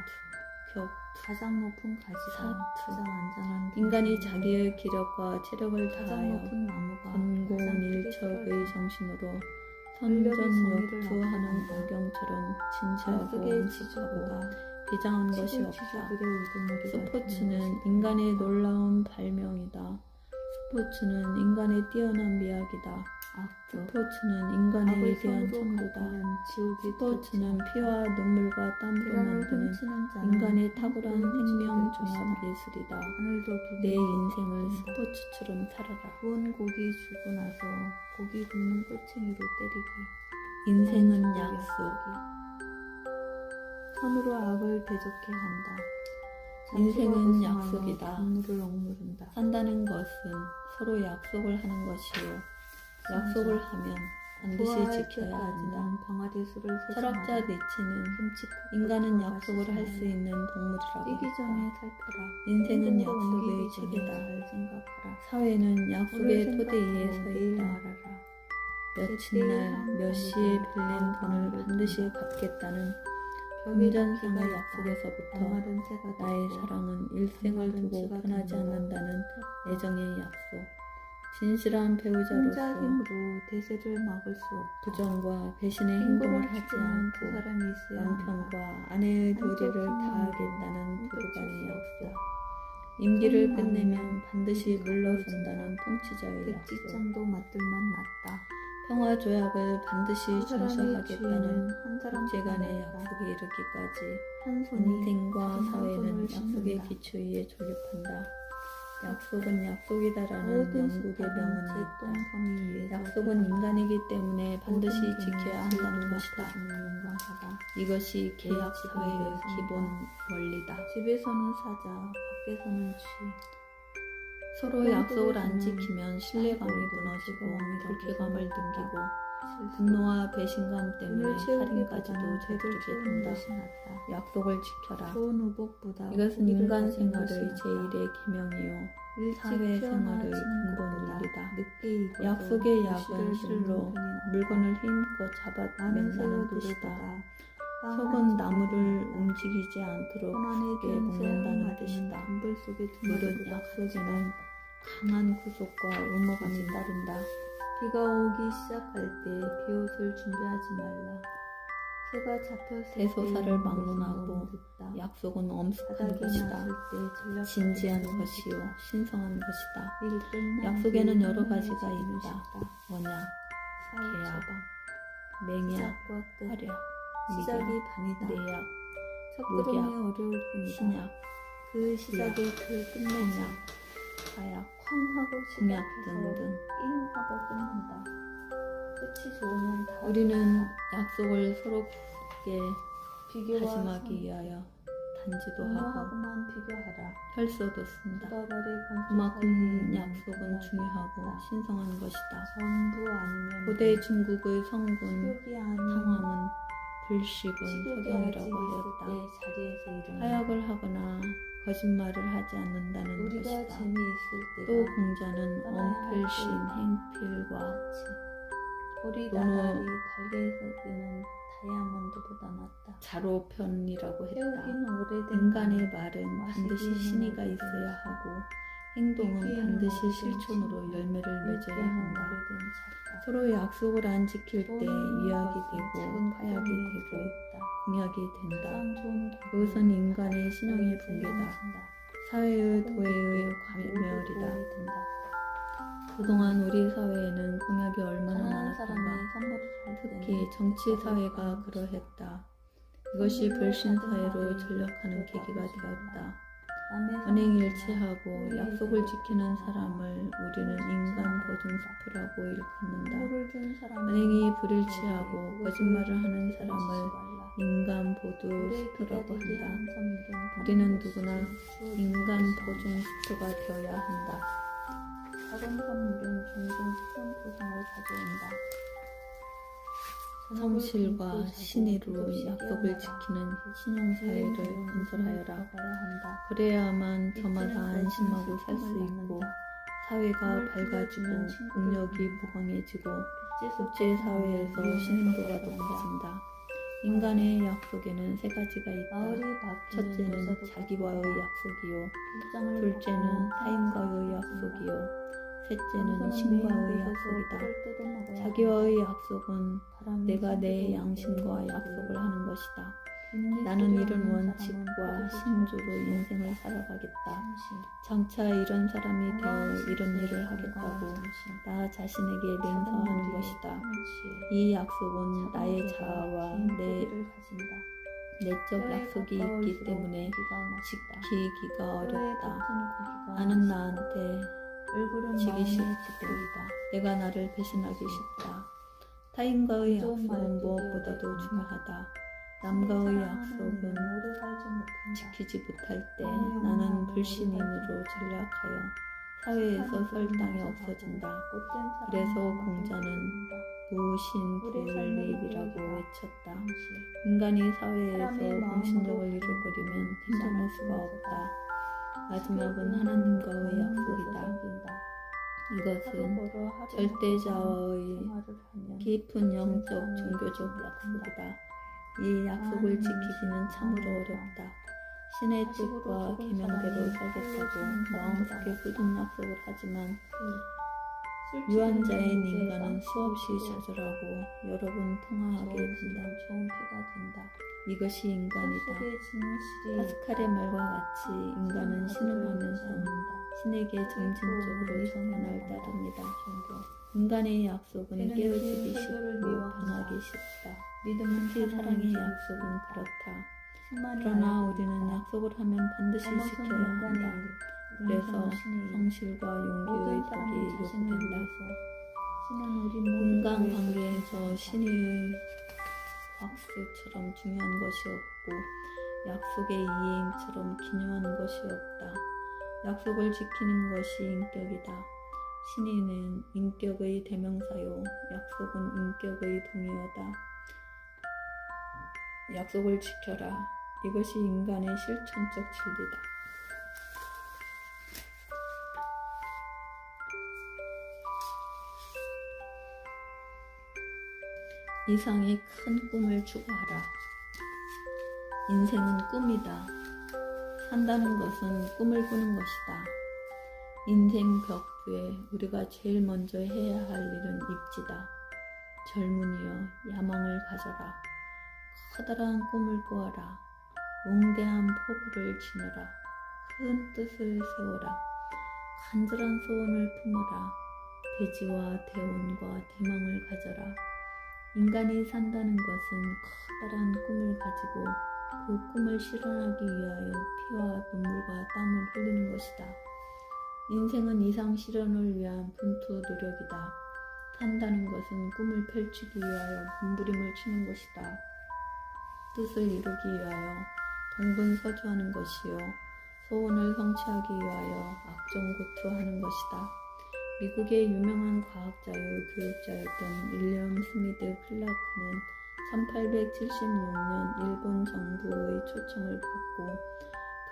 격투.
가장 높은 가지가
사투.
가장 안전한
인간이
동물이다.
자기의 기력과 체력을
가장
다하여
높은 나무가
권고
가장 크게
밀척의
쓰여진다.
정신으로
권력이
선전역투하는
정의를
악영처럼 진지하고
안속의
엄숙하고
지주보다
비장한 것이 없다.
치주들의 우두머리가
스포츠는 인간의 놀라운 발명이다. 스포츠는 인간의 뛰어난 미학이다. 스포츠는 인간의
악을
위대한
손으로
천도다.
갚으면 지옥이
스포츠는 피와 눈물과 땀으로
계란을
만드는
훔치는 자는
인간의 탁월한
훔치는
생명
것이다.
종합 예술이다.
하늘도
내
두고
인생을
다
스포츠처럼 살아라.
구운 고기 주고 나서 고기 굽는 꼴챙이로 때리기.
인생은
주고
약속.
선으로 악을 대적해 한다.
인생은
잠시가
약속이다.
분노를 억누른다.
산다는 것은 서로 약속을 하는 것이요. 약속을 하면 반드시
부활할
지켜야 한다.
때까지는 병아리 수를
철학자
세심하라.
니체는
김치 국
인간은
부터가
약속을 할 수
시심하라.
있는 동물이라고
뛰기
했다.
전에 살펴라.
인생은
행동으로
약속의
옮기기 전에
책이다.
잘 생각하라.
사회는 약속의
오늘
토대 위에
생각하고
서
내일
있다.
말하라.
며칠 날 몇 시에 빌린 돈을 반드시 갚겠다는 금전상의 약속에서부터
양말은 새가
나의
됐고
사랑은 일생을
양말은
두고
지가
변하지
된다.
않는다는 애정의 약속. 진실한
혼자
배우자로서
힘으로 대세를 막을 수 없다.
부정과 배신의
행보를
행동을 하지
추구하는 두
않고
사람이 있어야 한다.
남편과 아내의
한쪽
도리를
손으로
다하겠다는
끝일
부부간의
수
약속.
없다.
임기를
손이
끝내면
많으면
반드시
일이
물러선다는 통치자의 약속.
백지장도 맞들만 낫다.
평화 조약을 반드시
두 사람의
준수하겠다는
주인은 한 사람
국제 간의
뿐이었다.
약속에 이르기까지
한 손이
인생과
다른 한
사회는
손을
약속의
씹는다.
기초 위에 조립한다. 약속은 약속이다라는
모든
영국의
습합은
명언이 있다.
제똥섬이 위에서
약속은 인간이기 때문에 반드시
모든
지켜야
개는
한다는
실도
것이다.
맡아주는 영광하다.
이것이 계약
집은
사회의
내성이다.
기본 원리다.
집에서는 사자, 밖에서는 쥐.
서로 약속을 안 지키면 신뢰감이 무너지고 불쾌감을 느끼고 분노와 배신감 때문에 살인까지도 저지르게 된다. 약속을 지켜라.
좋은 의복보다
이것은
고기를
인간
가진
생활의
것이 낫다.
제1의 계명이요
일찍
사회 생활의
태어나지는
근본
것보다
윤리다.
늦게 익어도
약속의
결실을
약은
실는
실로
편이 낫다.
물건을 힘껏
많은
잡아낸다는
새의
뜻이다.
노래보다 빵
속은
한
나무를
찢기가 낫다.
움직이지 않도록
손안에
크게
든
묶는다는
새한
뜻이다.
마리는 금불 속에 두
무릇
마리보다
약속에는 강한 구속과 의무감이 따른다.
비가 오기 시작할 때 비옷을 준비하지 말라. 새가 잡혔을
대소사를
때
막론하고
너무 늦다.
약속은 엄숙한
바닥에
것이다.
났을 때 전략
진지한
너무
것이요
쉽다.
신성한 것이다.
일 끝난
약속에는
뒤
여러
한눈에
가지가
지기는
있다.
쉽다.
언약,
사후
계약,
처방.
맹약,
시작과 끝.
활약,
시작이
미약,
반이다.
내약,
첫걸음이
목약,
어려울 뿐이다.
신약,
그 시작에 그 끝내지.
혼약, 화약,
쾅 하고
공약
시작해서
등등.
삥 하고 끝난다. 끝이 좋으면 다
우리는
좋다.
약속을 서로 굳게
비교와
다짐하기 위하여 단지도 하고
공허하고만 비교하라.
혈서도 쓴다.
두바발의 건축
그만큼
사이에
약속은
있는
중요하고
있다.
신성한 것이다.
전부 아니면
고대 중국의 성군
식욕이 아닌
탕왕은 불식은
식욕이 아직
석영이라고
있을
하였다.
때 자리에서 일어나
하약을 하거나 거짓말을 하지 않는다는
우리가
것이다.
재미있을 때가
또 공자는
떠나야 할
엄필신
때이다.
행필과
같이 우리
또는
나달이 달개에서 뛰는 다이아몬드보다 낫다.
자로편이라고 했다.
태우기는 오래된
인간의 말은
마시기는
반드시 신의가
오래된
있어야
차.
하고 행동은
읽기에는
반드시
오래된
실천으로
친구.
열매를 맺어야
읽기에는
한다.
오래된 작가.
서로 약속을 안 지킬 때
좋은
위약이
것은
되고
작은
파약이
구덩이에
되고
들어있다.
공약이 된다.
가장 좋은
그것은 인간의 신용의 붕괴다.
붕괴다.
사회의 도회의 과멸이다. 그동안 우리 사회에는 공약이 얼마나
가난한 사람이
많았던가.
선물을 할
특히
때는
정치 사회가 그러했다. 이것이 불신 사회로 전락하는 계기가 되었다. 언행 일치하고 약속을 지키는 사람을 우리는 인간 보증 스프라고 일컫는다. 언행이 불일치하고 거짓말을 하는 사람을 인간 보도 스프라고 한다. 우리는 누구나 인간 보증 스프가 되어야 한다.
작은 선물은 종종 큰 보상을 가져온다.
성실과 신의로 약속을 지키는 신용사회를 건설하여라. 그래야만 저마다 안심하고 살 수 있고 사회가 밝아지고 국력이 보강해지고 국제사회에서 신임도가 높아진다. 인간의 약속에는 세 가지가 있다. 첫째는 자기와의 약속이요. 둘째는 타인과의 약속이요. 셋째는 신과의 약속이다. 자기와의 약속은 내가 내 양심과 약속을 하는 것이다. 나는 이런 원칙과 신조로 인생을 살아가겠다. 장차 이런 사람이 되어 이런 일을 하겠다고 나 자신에게 맹세하는 것이다. 이 약속은 나의 자아와 내 내적 약속이 있기 때문에 지키기가 어렵다. 나는 나한테 지기 싫고 내가 나를 배신하기 쉽다. 타인과의 약속은 무엇보다도 중요하다. 남과의 약속은 지키지 못할 때 나는 불신인으로 전락하여 사회에서 설당이 없어진다. 그래서 공자는 무신불립이라고 외쳤다. 인간이 사회에서 공신력을 잃어버리면 생존할 수가 없다. 마지막은 하나님과의 약속이다. 이것은 절대자와의 깊은 영적 종교적 약속이다. 이 약속을 지키기는 참으로 어렵다. 신의 뜻과 계명대로 살겠다고 마음속에 굳은 약속을 하지만 유한자인 인간은 수없이 좌절하고 여러 번 통화하게 된다. 이것이 인간이다. 파스칼의 말과 같이 인간은 신음하면서 신에게 점진적으로 전환을 따릅니다. 인간의 약속은
때는
깨어지기
그 설교를
쉽고
미워한다.
변하기 쉽다.
믿음은
특히 사랑의
사랑의
약속은 그렇다.
신만이
그러나
알고
우리는
있다.
약속을 하면 반드시
잘못은
지켜야
인간의
한다.
일,
그래서
오른손은 신의 일.
성실과 용기의
모든 사람은
덕이
자신을
요구된다.
위해서, 신은 우리 모두를
인간
위해서
관계에서
존재한다.
신의 확수처럼 중요한 것이 없고 약속의 이행처럼 기묘한 것이 없다. 약속을 지키는 것이 인격이다. 신의는 인격의 대명사요. 약속은 인격의 동의어다. 약속을 지켜라. 이것이 인간의 실천적 진리다. 이상의 큰 꿈을 추구하라. 인생은 꿈이다. 산다는 것은 꿈을 꾸는 것이다. 인생 벽두에 우리가 제일 먼저 해야 할 일은 입지다. 젊은이여, 야망을 가져라. 커다란 꿈을 꾸어라. 웅대한 포부를 지너라. 큰 뜻을 세워라. 간절한 소원을 품어라. 대지와 대원과 대망을 가져라. 인간이 산다는 것은 커다란 꿈을 가지고 그 꿈을 실현하기 위하여 피와 눈물과 땀을 흘리는 것이다. 인생은 이상 실현을 위한 분투 노력이다. 산다는 것은 꿈을 펼치기 위하여 몸부림을 치는 것이다. 뜻을 이루기 위하여 동분서주하는 것이요. 소원을 성취하기 위하여 악정고투하는 것이다. 미국의 유명한 과학자요 교육자였던 윌리엄 스미드 클라크는 1876년 일본 정부의 초청을 받고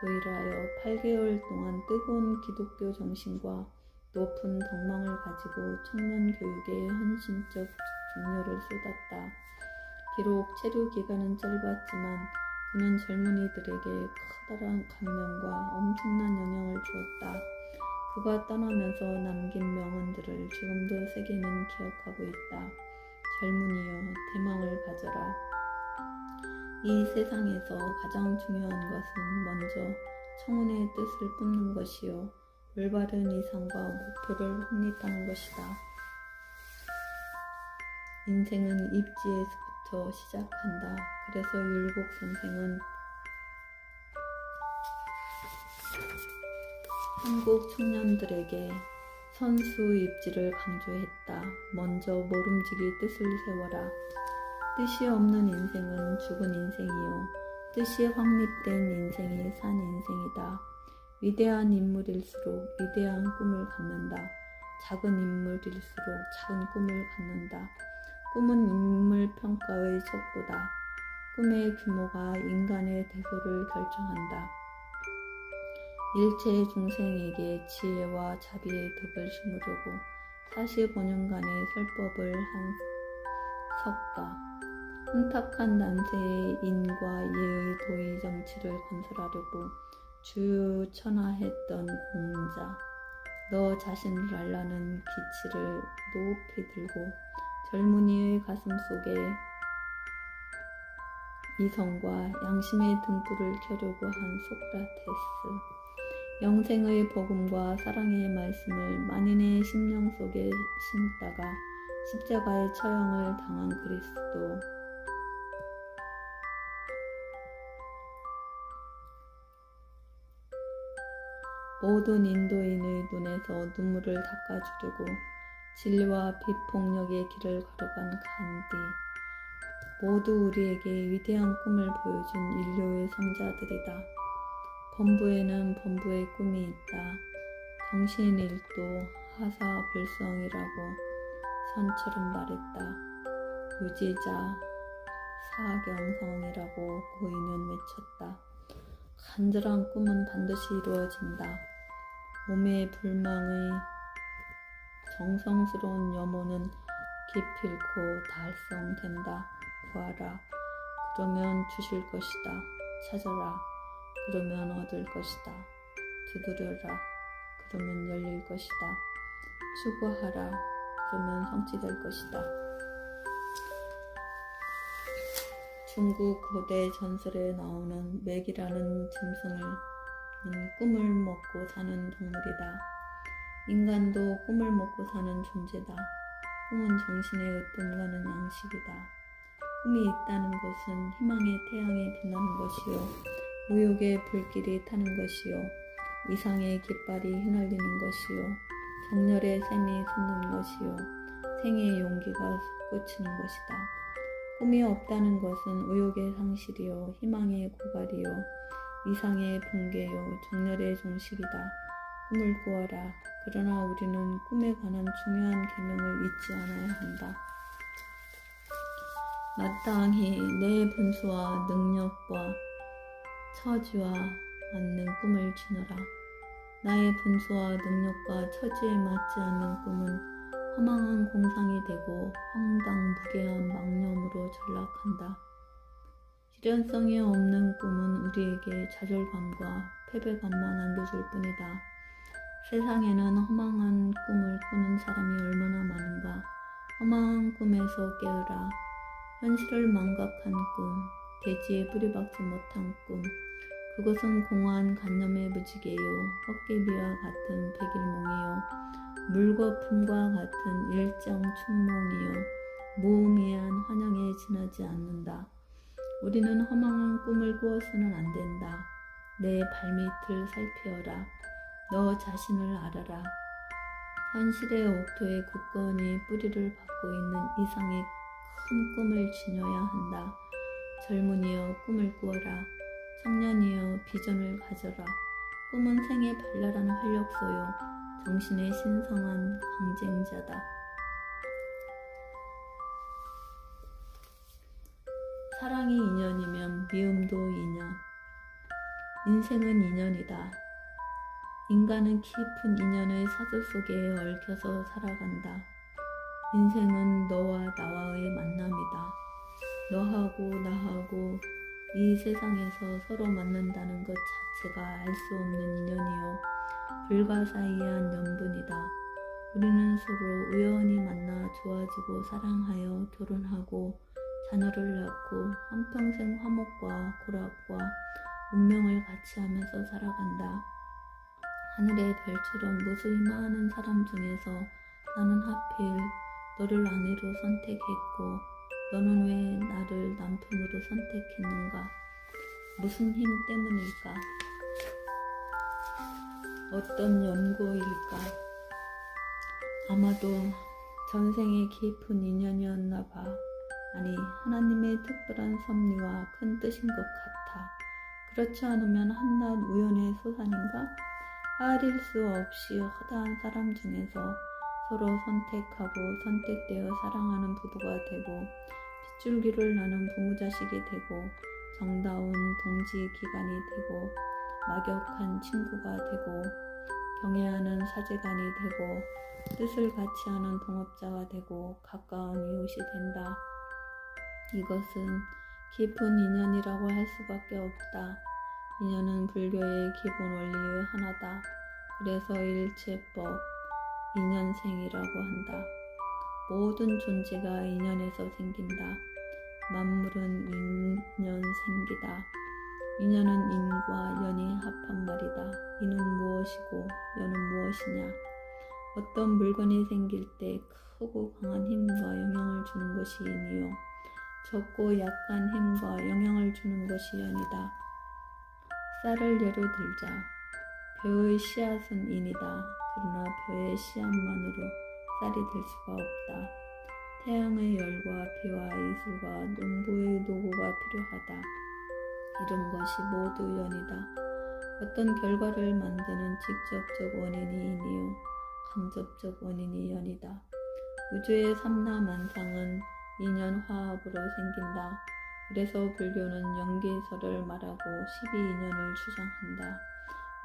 도일하여 8개월 동안 뜨거운 기독교 정신과 높은 덕망을 가지고 청년 교육에 헌신적 종려를 쏟았다. 비록 체류 기간은 짧았지만 그는 젊은이들에게 커다란 감명과 엄청난 영향을 주었다. 그가 떠나면서 남긴 명언들을 지금도 세계는 기억하고 있다. 젊은이여, 대망을 가져라. 이 세상에서 가장 중요한 것은 먼저 청운의 뜻을 뿜는 것이요. 올바른 이상과 목표를 확립하는 것이다. 인생은 입지에서부터 시작한다. 그래서 율곡 선생은 한국 청년들에게 선수 입지를 강조했다. 먼저 모름지기 뜻을 세워라. 뜻이 없는 인생은 죽은 인생이요. 뜻이 확립된 인생이 산 인생이다. 위대한 인물일수록 위대한 꿈을 갖는다. 작은 인물일수록 작은 꿈을 갖는다. 꿈은 인물평가의 척도다. 꿈의 규모가 인간의 대소를 결정한다. 일체의 중생에게 지혜와 자비의 덕을 심으려고 45년간의 설법을 한 석가, 혼탁한 난세의 인과 예의 도의 정치를 건설하려고 주천하했던 공자, 너 자신을 알라는 기치를 높이 들고 젊은이의 가슴 속에 이성과 양심의 등불을 켜려고 한 소크라테스, 영생의 복음과 사랑의 말씀을 만인의 심령 속에 심다가 십자가의 처형을 당한 그리스도, 모든 인도인의 눈에서 눈물을 닦아주려고 진리와 비폭력의 길을 걸어간 간디, 모두 우리에게 위대한 꿈을 보여준 인류의 성자들이다. 범부에는 범부의 꿈이 있다. 정신일도 하사불성이라고 선처럼 말했다. 유지자 사경성이라고 고인은 외쳤다. 간절한 꿈은 반드시 이루어진다. 몸의 불망의 정성스러운 염원은 기필코 달성된다. 구하라. 그러면 주실 것이다. 찾아라. 그러면 얻을 것이다. 두드려라. 그러면 열릴 것이다. 추구하라. 그러면 성취될 것이다. 중국 고대 전설에 나오는 맥이라는 짐승은 꿈을 먹고 사는 동물이다. 인간도 꿈을 먹고 사는 존재다. 꿈은 정신의 으뜸가는 양식이다. 꿈이 있다는 것은 희망의 태양이 빛나는 것이요, 의욕의 불길이 타는 것이요, 이상의 깃발이 휘날리는 것이요, 정열의 샘이 솟는 것이요, 생의 용기가 솟구치는 것이다. 꿈이 없다는 것은 의욕의 상실이요, 희망의 고갈이요, 이상의 붕괴요, 정열의 종식이다. 꿈을 꾸어라. 그러나 우리는 꿈에 관한 중요한 계명을 잊지 않아야 한다. 마땅히 내 분수와 능력과 처지와 맞는 꿈을 지녀라. 나의 분수와 능력과 처지에 맞지 않는 꿈은 허망한 공상이 되고 황당무계한 망념으로 전락한다. 실현성이 없는 꿈은 우리에게 좌절감과 패배감만 안겨줄 뿐이다. 세상에는 허망한 꿈을 꾸는 사람이 얼마나 많은가. 허망한 꿈에서 깨어라. 현실을 망각한 꿈, 대지에 뿌리박지 못한 꿈, 그것은 공허한 간념의 무지개요, 헛개비와 같은 백일몽이요, 물거품과 같은 일장 춘몽이요, 무의미한 환영에 지나지 않는다. 우리는 허망한 꿈을 꾸어서는 안 된다. 내 발밑을 살피어라. 너 자신을 알아라. 현실의 옥토에 굳건히 뿌리를 받고 있는 이상의 큰 꿈을 지녀야 한다. 젊은이여 꿈을 꾸어라. 청년이여 비전을 가져라. 꿈은 생의 발랄한 활력소요, 정신의 신성한 강쟁자다. 사랑이 인연이면 미움도 인연. 인생은 인연이다. 인간은 깊은 인연의 사슬 속에 얽혀서 살아간다. 인생은 너와 나와의 만남이다. 너하고 나하고 이 세상에서 서로 만난다는 것 자체가 알 수 없는 인연이요, 불가사의한 연분이다. 우리는 서로 우연히 만나 좋아지고 사랑하여 결혼하고 자녀를 낳고 한평생 화목과 고락과 운명을 같이 하면서 살아간다. 하늘의 별처럼 무수히 많은 사람 중에서 나는 하필 너를 아내로 선택했고 너는 왜 나를 남편으로 선택했는가? 무슨 힘 때문일까? 어떤 연고일까? 아마도 전생의 깊은 인연이었나 봐. 아니, 하나님의 특별한 섭리와 큰 뜻인 것 같아. 그렇지 않으면 한낱 우연의 소산인가? 헤아릴 수 없이 허다한 사람 중에서 서로 선택하고 선택되어 사랑하는 부부가 되고 핏줄기를 나눈 부모자식이 되고 정다운 동지기간이 되고 막역한 친구가 되고 경애하는 사제간이 되고 뜻을 같이 하는 동업자가 되고 가까운 이웃이 된다. 이것은 깊은 인연이라고 할 수밖에 없다. 인연은 불교의 기본 원리 의 하나다. 그래서 일체법, 인연생이라고 한다. 모든 존재가 인연에서 생긴다. 만물은 인연생기다. 인연은 인과 연이 합한 말이다. 인은 무엇이고 연은 무엇이냐? 어떤 물건이 생길 때 크고 강한 힘과 영향을 주는 것이 인이요, 적고 약한 힘과 영향을 주는 것이 연이다. 쌀을 예로 들자. 벼의 씨앗은 인이다. 그러나 벼의 씨앗만으로 쌀이 될 수가 없다. 태양의 열과 비와 이슬과 농부의 노고가 필요하다. 이런 것이 모두 연이다. 어떤 결과를 만드는 직접적 원인이 인이요, 간접적 원인이 연이다. 우주의 삼라만상은 인연화합으로 생긴다. 그래서 불교는 연기설을 말하고 12인연을 주장한다.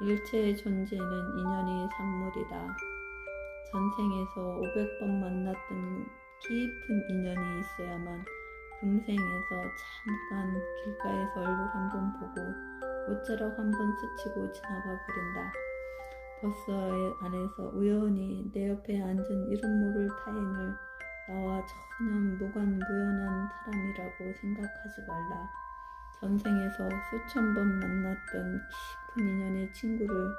일체의 존재는 인연이 산물이다. 전생에서 500번 만났던 깊은 인연이 있어야만 금생에서 잠깐 길가에서 얼굴 한번 보고 옷자락 한번 스치고 지나가 버린다. 버스 안에서 우연히 내 옆에 앉은 이름 모를 타인을 나와 전혀 무관무연한 사람이라고 생각하지 말라. 전생에서 수천 번 만났던 깊은 인연의 친구를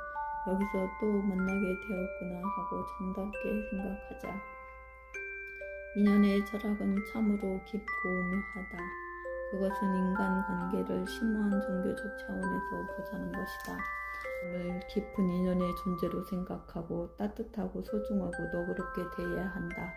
여기서 또 만나게 되었구나 하고 정답게 생각하자. 인연의 철학은 참으로 깊고 오묘하다. 그것은 인간관계를 심오한 종교적 차원에서 보자는 것이다. 을 깊은 인연의 존재로 생각하고 따뜻하고 소중하고 너그럽게 대해야 한다.